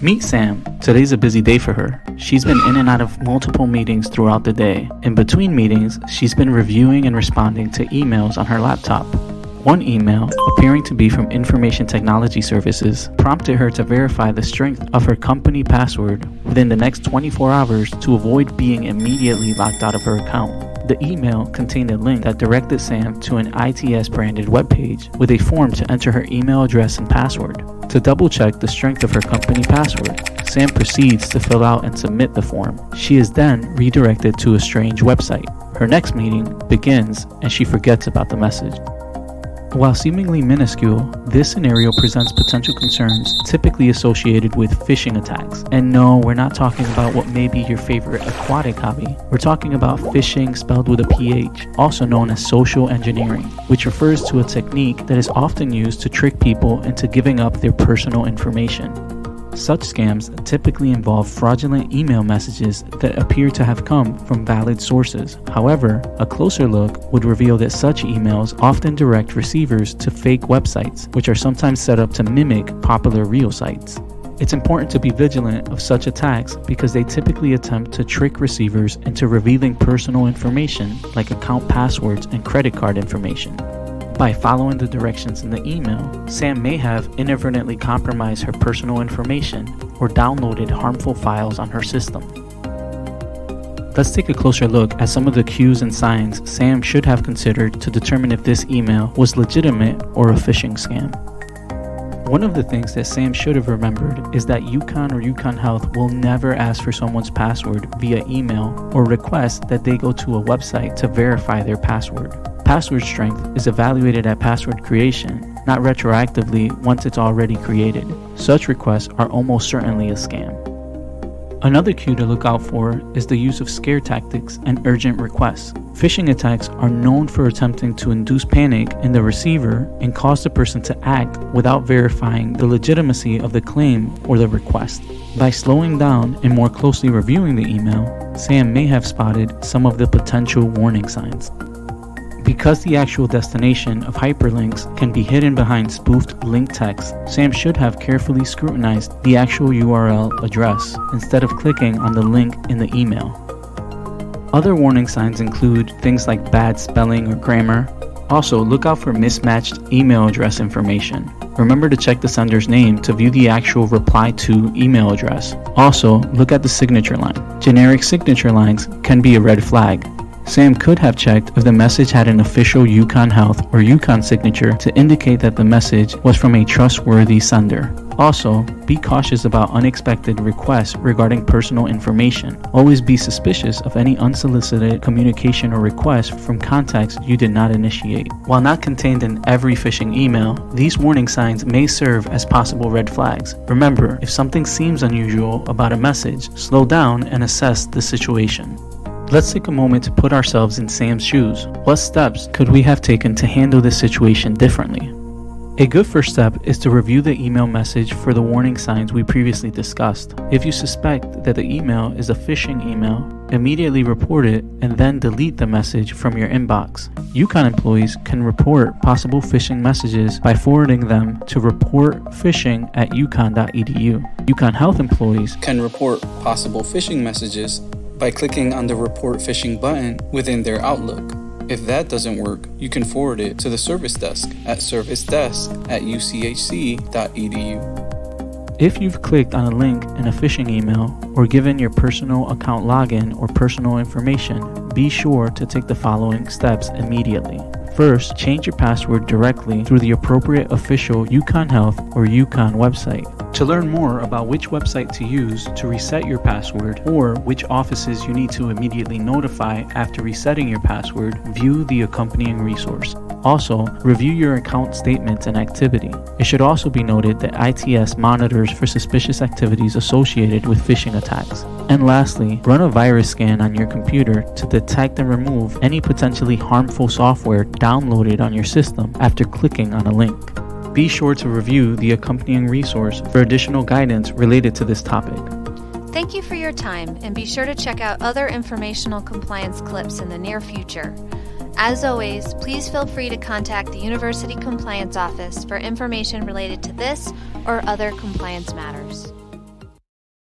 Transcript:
Meet Sam. Today's a busy day for her. She's been in and out of multiple meetings throughout the day. In between meetings, she's been reviewing and responding to emails on her laptop. One email, appearing to be from Information Technology Services, prompted her to verify the strength of her company password within the next 24 hours to avoid being immediately locked out of her account. The email contained a link that directed Sam to an ITS-branded webpage with a form to enter her email address and password. To double-check the strength of her company password, Sam proceeds to fill out and submit the form. She is then redirected to a strange website. Her next meeting begins and she forgets about the message. While seemingly minuscule, this scenario presents potential concerns typically associated with phishing attacks. And no, we're not talking about what may be your favorite aquatic hobby. We're talking about phishing spelled with a PH, also known as social engineering, which refers to a technique that is often used to trick people into giving up their personal information. Such scams typically involve fraudulent email messages that appear to have come from valid sources. However, a closer look would reveal that such emails often direct receivers to fake websites, which are sometimes set up to mimic popular real sites. It's important to be vigilant of such attacks because they typically attempt to trick receivers into revealing personal information like account passwords and credit card information. By following the directions in the email, Sam may have inadvertently compromised her personal information or downloaded harmful files on her system. Let's take a closer look at some of the cues and signs Sam should have considered to determine if this email was legitimate or a phishing scam. One of the things that Sam should have remembered is that UConn or UConn Health will never ask for someone's password via email or request that they go to a website to verify their password. Password strength is evaluated at password creation, not retroactively once it's already created. Such requests are almost certainly a scam. Another cue to look out for is the use of scare tactics and urgent requests. Phishing attacks are known for attempting to induce panic in the receiver and cause the person to act without verifying the legitimacy of the claim or the request. By slowing down and more closely reviewing the email, Sam may have spotted some of the potential warning signs. Because the actual destination of hyperlinks can be hidden behind spoofed link text, Sam should have carefully scrutinized the actual URL address instead of clicking on the link in the email. Other warning signs include things like bad spelling or grammar. Also, look out for mismatched email address information. Remember to check the sender's name to view the actual reply to email address. Also, look at the signature line. Generic signature lines can be a red flag. Sam could have checked if the message had an official UConn Health or UConn signature to indicate that the message was from a trustworthy sender. Also, be cautious about unexpected requests regarding personal information. Always be suspicious of any unsolicited communication or requests from contacts you did not initiate. While not contained in every phishing email, these warning signs may serve as possible red flags. Remember, if something seems unusual about a message, slow down and assess the situation. Let's take a moment to put ourselves in Sam's shoes. What steps could we have taken to handle this situation differently? A good first step is to review the email message for the warning signs we previously discussed. If you suspect that the email is a phishing email, immediately report it and then delete the message from your inbox. UConn employees can report possible phishing messages by forwarding them to reportphishing@uconn.edu. UConn Health employees can report possible phishing messages by clicking on the Report Phishing button within their Outlook. If that doesn't work, you can forward it to the service desk at servicedesk@uchc.edu. If you've clicked on a link in a phishing email or given your personal account login or personal information, be sure to take the following steps immediately. First, change your password directly through the appropriate official UConn Health or UConn website. To learn more about which website to use to reset your password or which offices you need to immediately notify after resetting your password, view the accompanying resource. Also, review your account statements and activity. It should also be noted that ITS monitors for suspicious activities associated with phishing attacks. And lastly, run a virus scan on your computer to detect and remove any potentially harmful software downloaded on your system after clicking on a link. Be sure to review the accompanying resource for additional guidance related to this topic. Thank you for your time, and be sure to check out other informational compliance clips in the near future. As always, please feel free to contact the University Compliance Office for information related to this or other compliance matters.